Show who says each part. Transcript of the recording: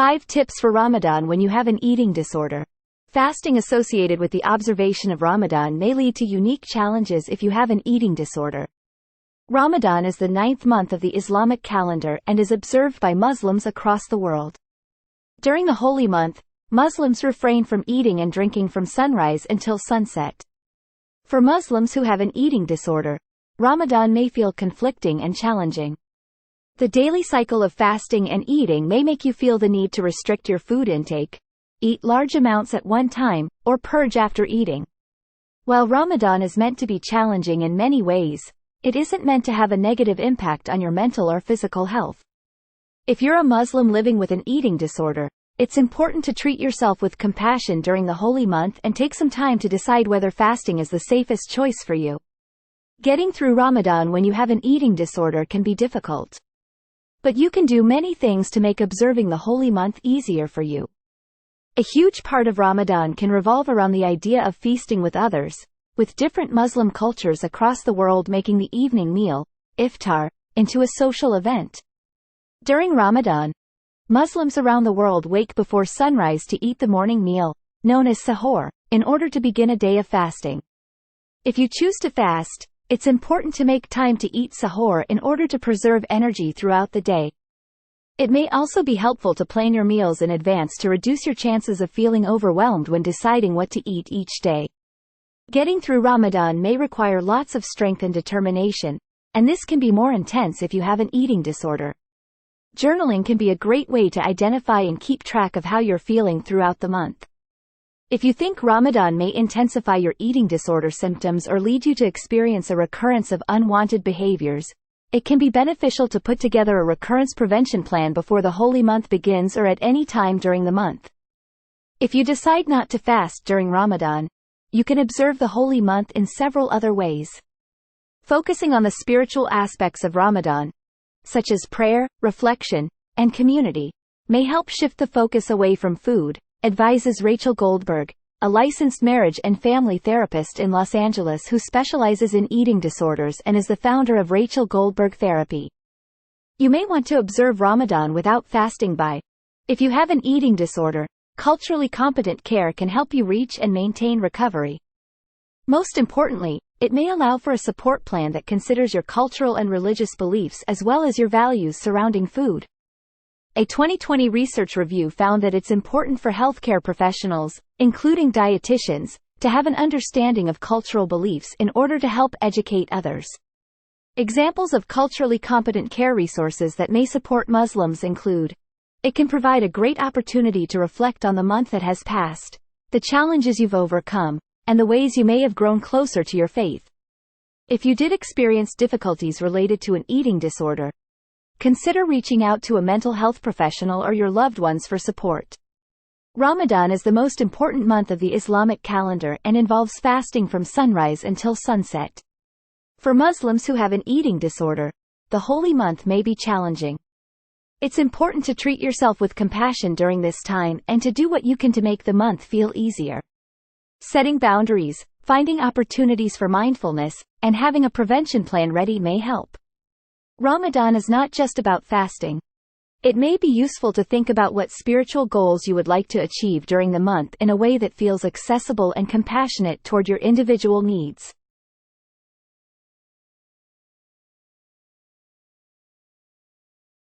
Speaker 1: 5 tips for Ramadan when you have an eating disorder. Fasting associated with the observation of Ramadan may lead to unique challenges if you have an eating disorder. Ramadan is the 9th month of the Islamic calendar and is observed by Muslims across the world. During the holy month, Muslims refrain from eating and drinking from sunrise until sunset. For Muslims who have an eating disorder, Ramadan may feel conflicting and challenging. The daily cycle of fasting and eating may make you feel the need to restrict your food intake, eat large amounts at one time, or purge after eating. While Ramadan is meant to be challenging in many ways, it isn't meant to have a negative impact on your mental or physical health. If you're a Muslim living with an eating disorder, it's important to treat yourself with compassion during the holy month and take some time to decide whether fasting is the safest choice for you. Getting through Ramadan when you have an eating disorder can be difficult. But you can do many things to make observing the holy month easier for you. A huge part of Ramadan can revolve around the idea of feasting with others, with different Muslim cultures across the world making the evening meal, iftar, into a social event. During Ramadan, Muslims around the world wake before sunrise to eat the morning meal, known as sahur, in order to begin a day of fasting. If you choose to fast, it's important to make time to eat sahur in order to preserve energy throughout the day. It may also be helpful to plan your meals in advance to reduce your chances of feeling overwhelmed when deciding what to eat each day. Getting through Ramadan may require lots of strength and determination, and this can be more intense if you have an eating disorder. Journaling can be a great way to identify and keep track of how you're feeling throughout the month. If you think Ramadan may intensify your eating disorder symptoms or lead you to experience a recurrence of unwanted behaviors, it can be beneficial to put together a recurrence prevention plan before the holy month begins or at any time during the month. If you decide not to fast during Ramadan, you can observe the holy month in several other ways. Focusing on the spiritual aspects of Ramadan, such as prayer, reflection, and community, may help shift the focus away from food, advises Rachel Goldberg, a licensed marriage and family therapist in Los Angeles who specializes in eating disorders and is the founder of Rachel Goldberg Therapy. You may want to observe Ramadan without fasting by. If you have an eating disorder, culturally competent care can help you reach and maintain recovery. Most importantly, it may allow for a support plan that considers your cultural and religious beliefs as well as your values surrounding food. A 2020 research review found that it's important for healthcare professionals, including dietitians, to have an understanding of cultural beliefs in order to help educate others. Examples of culturally competent care resources that may support Muslims include: it can provide a great opportunity to reflect on the month that has passed, the challenges you've overcome, and the ways you may have grown closer to your faith. If you did experience difficulties related to an eating disorder, consider reaching out to a mental health professional or your loved ones for support. Ramadan is the most important month of the Islamic calendar and involves fasting from sunrise until sunset. For Muslims who have an eating disorder, the holy month may be challenging. It's important to treat yourself with compassion during this time and to do what you can to make the month feel easier. Setting boundaries, finding opportunities for mindfulness, and having a prevention plan ready may help. Ramadan is not just about fasting. It may be useful to think about what spiritual goals you would like to achieve during the month in a way that feels accessible and compassionate toward your individual needs.